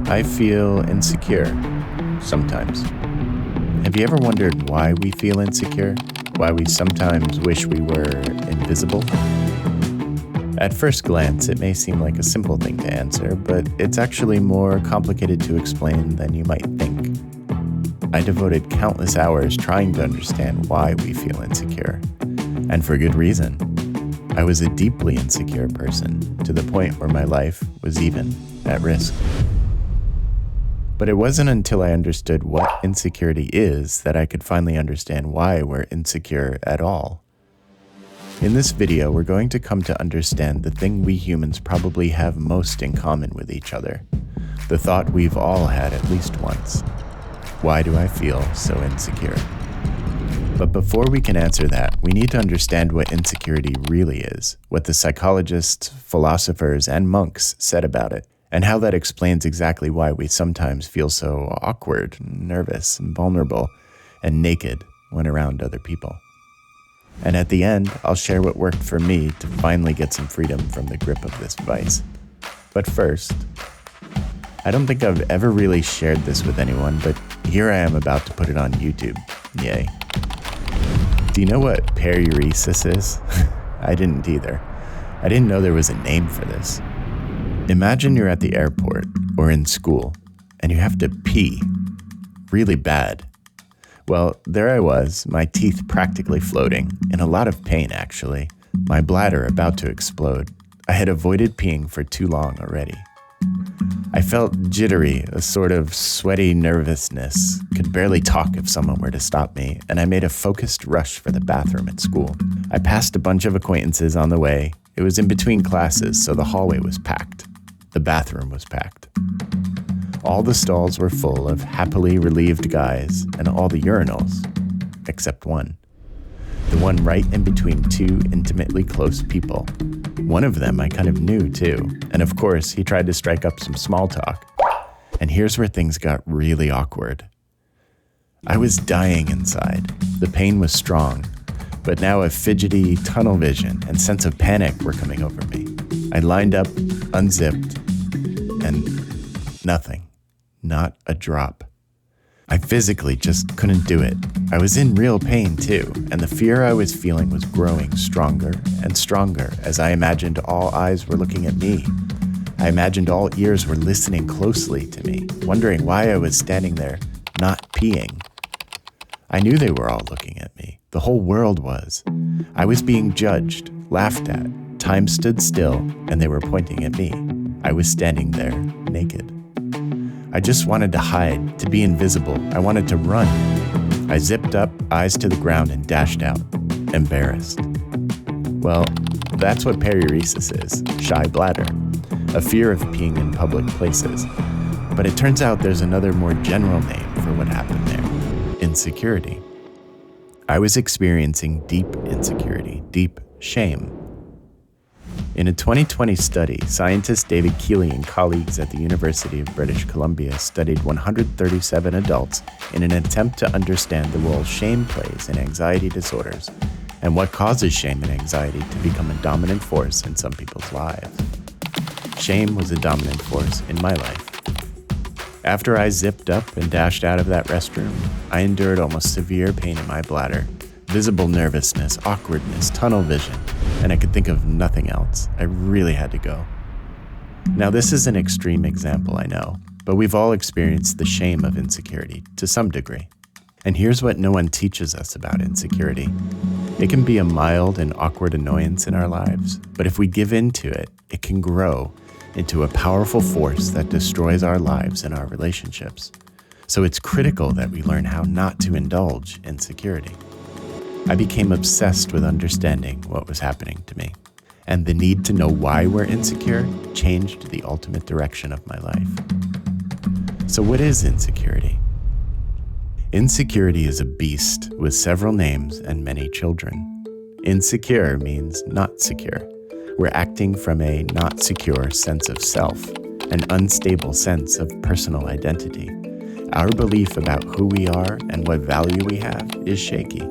I feel insecure, sometimes. Have you ever wondered why we feel insecure? Why we sometimes wish we were invisible? At first glance, it may seem like a simple thing to answer, but it's actually more complicated to explain than you might think. I devoted countless hours trying to understand why we feel insecure, and for good reason. I was a deeply insecure person, to the point where my life was even at risk. But it wasn't until I understood what insecurity is that I could finally understand why we're insecure at all. In this video, we're going to come to understand the thing we humans probably have most in common with each other, the thought we've all had at least once. Why do I feel so insecure? But before we can answer that, we need to understand what insecurity really is, what the psychologists, philosophers, and monks said about it, and how that explains exactly why we sometimes feel so awkward, nervous, and vulnerable, and naked when around other people. And at the end, I'll share what worked for me to finally get some freedom from the grip of this vice. But first, I don't think I've ever really shared this with anyone, but here I am about to put it on YouTube. Yay. Do you know what periuresis is? I didn't either. I didn't know there was a name for this. Imagine you're at the airport or in school and you have to pee really bad. Well, there I was, my teeth practically floating, in a lot of pain actually, my bladder about to explode. I had avoided peeing for too long already. I felt jittery, a sort of sweaty nervousness, could barely talk if someone were to stop me, and I made a focused rush for the bathroom at school. I passed a bunch of acquaintances on the way. It was in between classes, so the hallway was packed. The bathroom was packed. All the stalls were full of happily relieved guys, and all the urinals, except one. The one right in between two intimately close people. One of them I kind of knew too, and of course he tried to strike up some small talk. And here's where things got really awkward. I was dying inside. The pain was strong, but now a fidgety tunnel vision and sense of panic were coming over me. I lined up, unzipped, and nothing. Not a drop. I physically just couldn't do it. I was in real pain too, and the fear I was feeling was growing stronger and stronger as I imagined all eyes were looking at me. I imagined all ears were listening closely to me, wondering why I was standing there, not peeing. I knew they were all looking at me. The whole world was. I was being judged, laughed at. Time stood still, and they were pointing at me. I was standing there, naked. I just wanted to hide, to be invisible. I wanted to run. I zipped up, eyes to the ground, and dashed out, embarrassed. Well, that's what periuresis is, shy bladder, a fear of peeing in public places. But it turns out there's another more general name for what happened there, insecurity. I was experiencing deep insecurity, deep shame. In a 2020 study, scientist David Keeley and colleagues at the University of British Columbia studied 137 adults in an attempt to understand the role shame plays in anxiety disorders and what causes shame and anxiety to become a dominant force in some people's lives. Shame was a dominant force in my life. After I zipped up and dashed out of that restroom, I endured almost severe pain in my bladder, visible nervousness, awkwardness, tunnel vision, and I could think of nothing else. I really had to go. Now, this is an extreme example, I know, but we've all experienced the shame of insecurity to some degree. And here's what no one teaches us about insecurity. It can be a mild and awkward annoyance in our lives, but if we give in to it, it can grow into a powerful force that destroys our lives and our relationships. So it's critical that we learn how not to indulge insecurity. I became obsessed with understanding what was happening to me, and the need to know why we're insecure changed the ultimate direction of my life. So what is insecurity? Insecurity is a beast with several names and many children. Insecure means not secure. We're acting from a not secure sense of self, an unstable sense of personal identity. Our belief about who we are and what value we have is shaky.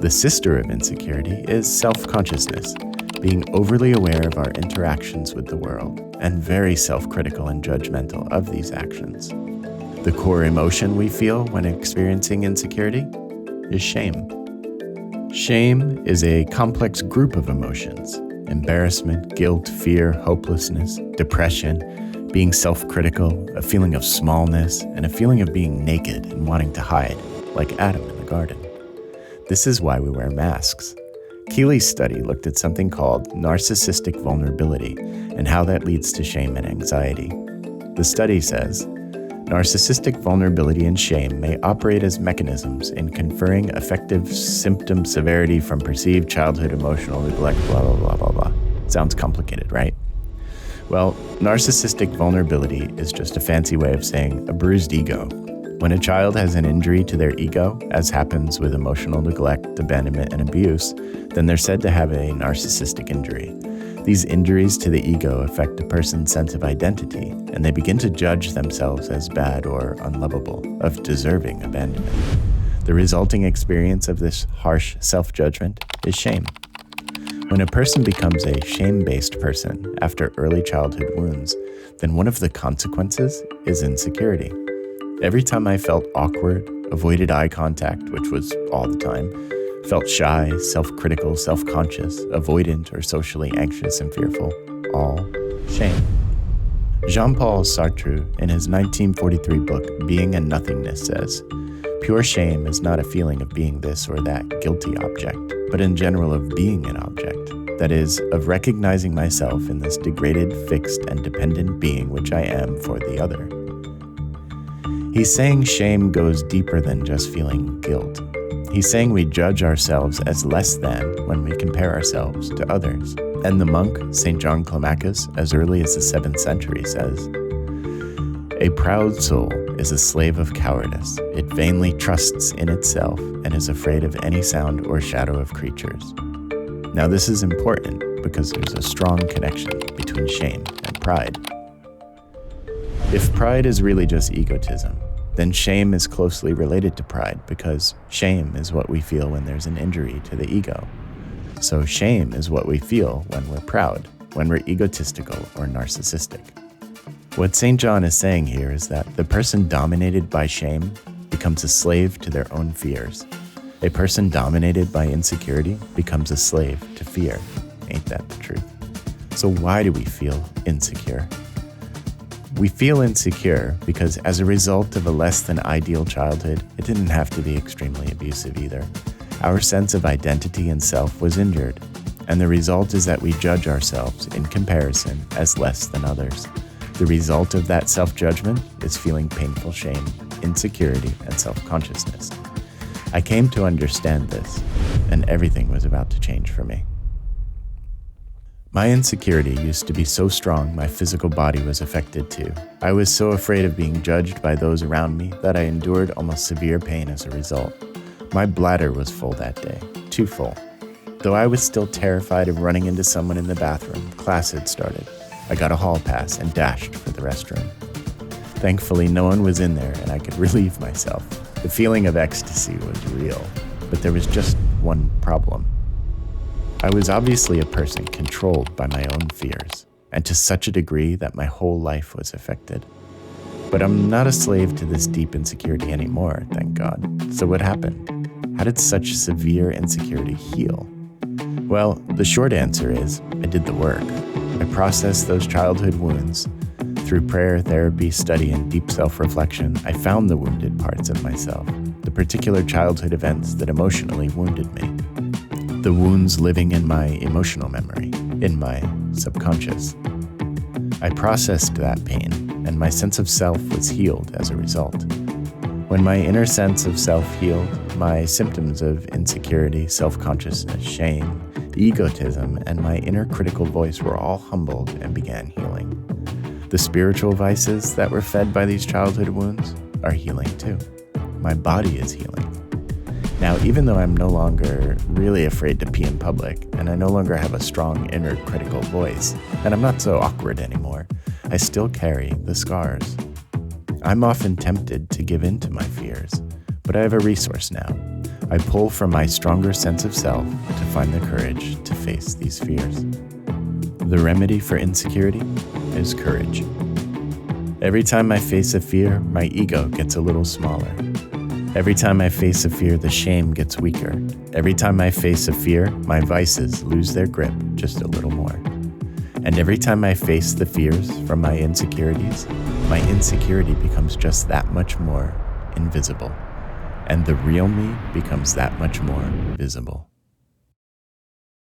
The sister of insecurity is self-consciousness, being overly aware of our interactions with the world and very self-critical and judgmental of these actions. The core emotion we feel when experiencing insecurity is shame. Shame is a complex group of emotions: embarrassment, guilt, fear, hopelessness, depression, being self-critical, a feeling of smallness, and a feeling of being naked and wanting to hide, like Adam in the garden. This is why we wear masks. Keeley's study looked at something called narcissistic vulnerability and how that leads to shame and anxiety. The study says, narcissistic vulnerability and shame may operate as mechanisms in conferring effective symptom severity from perceived childhood emotional neglect, blah, blah, blah, blah, blah. Sounds complicated, right? Well, narcissistic vulnerability is just a fancy way of saying a bruised ego. When a child has an injury to their ego, as happens with emotional neglect, abandonment, and abuse, then they're said to have a narcissistic injury. These injuries to the ego affect a person's sense of identity, and they begin to judge themselves as bad or unlovable, of deserving abandonment. The resulting experience of this harsh self-judgment is shame. When a person becomes a shame-based person after early childhood wounds, then one of the consequences is insecurity. Every time I felt awkward, avoided eye contact, which was all the time, felt shy, self-critical, self-conscious, avoidant, or socially anxious and fearful, all shame. Jean-Paul Sartre, in his 1943 book, Being and Nothingness, says, "Pure shame is not a feeling of being this or that guilty object, but in general of being an object, that is, of recognizing myself in this degraded, fixed, and dependent being which I am for the other." He's saying shame goes deeper than just feeling guilt. He's saying we judge ourselves as less than when we compare ourselves to others. And the monk, St. John Climacus, as early as the 7th century, says, "A proud soul is a slave of cowardice. It vainly trusts in itself and is afraid of any sound or shadow of creatures." Now this is important because there's a strong connection between shame and pride. If pride is really just egotism, then shame is closely related to pride because shame is what we feel when there's an injury to the ego. So shame is what we feel when we're proud, when we're egotistical or narcissistic. What St. John is saying here is that the person dominated by shame becomes a slave to their own fears. A person dominated by insecurity becomes a slave to fear. Ain't that the truth? So why do we feel insecure? We feel insecure because as a result of a less than ideal childhood, it didn't have to be extremely abusive either. Our sense of identity and self was injured, and the result is that we judge ourselves in comparison as less than others. The result of that self-judgment is feeling painful shame, insecurity, and self-consciousness. I came to understand this, and everything was about to change for me. My insecurity used to be so strong my physical body was affected too. I was so afraid of being judged by those around me that I endured almost severe pain as a result. My bladder was full that day, too full. Though I was still terrified of running into someone in the bathroom, class had started. I got a hall pass and dashed for the restroom. Thankfully, no one was in there and I could relieve myself. The feeling of ecstasy was real, but there was just one problem. I was obviously a person controlled by my own fears, and to such a degree that my whole life was affected. But I'm not a slave to this deep insecurity anymore, thank God. So what happened? How did such severe insecurity heal? Well, the short answer is, I did the work. I processed those childhood wounds. Through prayer, therapy, study, and deep self-reflection, I found the wounded parts of myself, the particular childhood events that emotionally wounded me. The wounds living in my emotional memory, in my subconscious. I processed that pain, and my sense of self was healed as a result. When my inner sense of self healed, my symptoms of insecurity, self-consciousness, shame, egotism, and my inner critical voice were all humbled and began healing. The spiritual vices that were fed by these childhood wounds are healing too. My body is healing. Now, even though I'm no longer really afraid to pee in public, and I no longer have a strong inner critical voice, and I'm not so awkward anymore, I still carry the scars. I'm often tempted to give in to my fears, but I have a resource now. I pull from my stronger sense of self to find the courage to face these fears. The remedy for insecurity is courage. Every time I face a fear, my ego gets a little smaller. Every time I face a fear, the shame gets weaker. Every time I face a fear, my vices lose their grip just a little more. And every time I face the fears from my insecurity becomes just that much more invisible. And the real me becomes that much more visible.